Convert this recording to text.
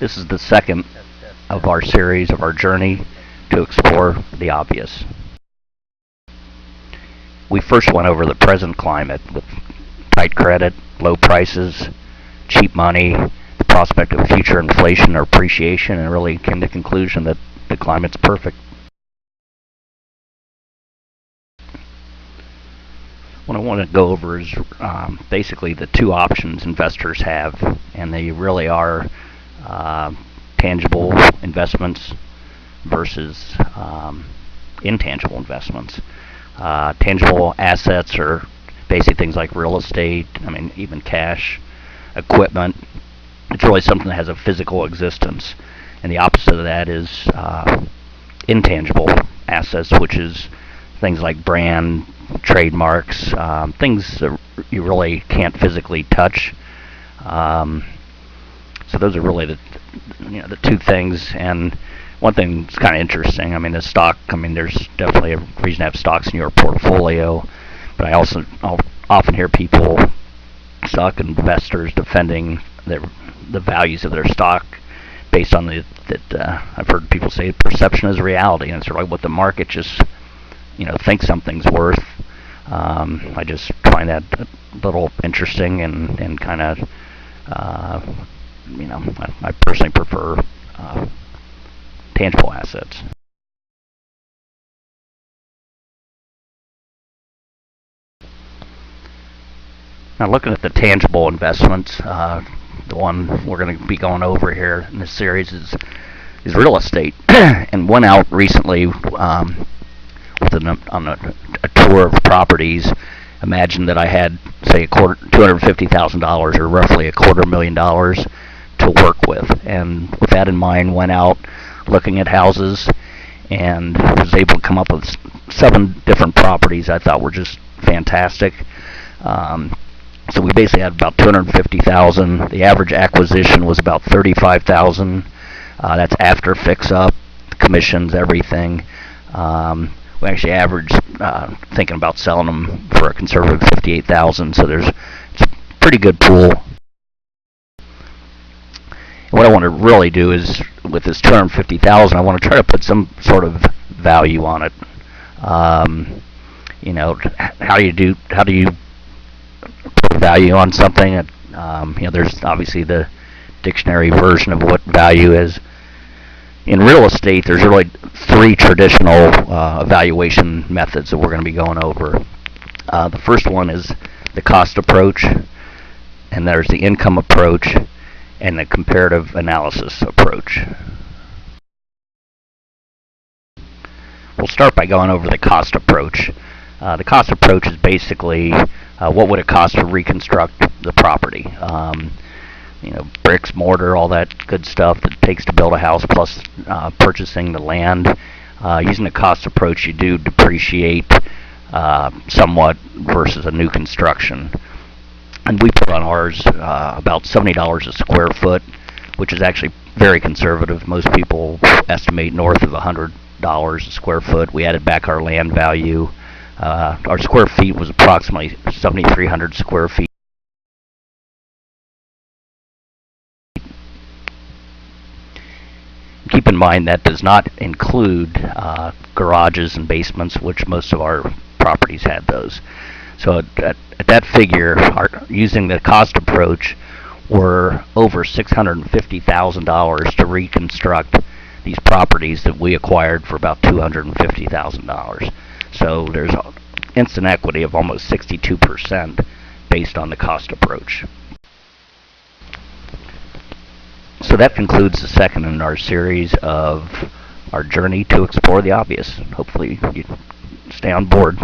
This is the second of our series of our journey to explore the obvious. We first went over the present climate with tight credit, low prices, cheap money, the prospect of future inflation or appreciation, and really came to the conclusion that the climate's perfect. What I want to go over is basically the two options investors have, and they really are tangible investments versus intangible investments. Tangible assets are basically things like real estate, even cash, equipment. It's really something that has a physical existence. And the opposite of that is intangible assets, which is things like brand, trademarks, things that you really can't physically touch. So those are really the two things. And one thing that's kind of interesting, the stock, there's definitely a reason to have stocks in your portfolio, but I'll often hear people, stock investors, defending the values of their stock based on I've heard people say perception is reality, and it's sort of like what the market just thinks something's worth. I just find that a little interesting and kind of I personally prefer tangible assets. Now, looking at the tangible investments, the one we're going to be going over here in this series is real estate. And went out recently on a tour of properties. Imagine that I had, say, $250,000 or roughly $250,000 to work with, and with that in mind, went out looking at houses and was able to come up with 7 different properties I thought were just fantastic. So we basically had about $250,000. The average acquisition was about $35,000. That's after fix-up, commissions, everything. We actually averaged, thinking about selling them for a conservative $58,000. So it's a pretty good pool. What I want to really do is, with this $250,000, I want to try to put some sort of value on it. How do you put value on something? There's obviously the dictionary version of what value is. In real estate, there's really 3 traditional evaluation methods that we're going to be going over. The first one is the cost approach, and there's the income approach, and the comparative analysis approach. We'll start by going over the cost approach. The cost approach is basically what would it cost to reconstruct the property. Bricks, mortar, all that good stuff that it takes to build a house, plus purchasing the land. Using the cost approach, you do depreciate somewhat versus a new construction. And we put on ours about $70 a square foot, which is actually very conservative. Most people estimate north of $100 a square foot. We added back our land value. Our square feet was approximately 7,300 square feet. Keep in mind that does not include garages and basements, which most of our properties had those. So at that figure, using the cost approach, we're over $650,000 to reconstruct these properties that we acquired for about $250,000. So there's instant equity of almost 62% based on the cost approach. So that concludes the second in our series of our journey to explore the obvious. Hopefully you stay on board.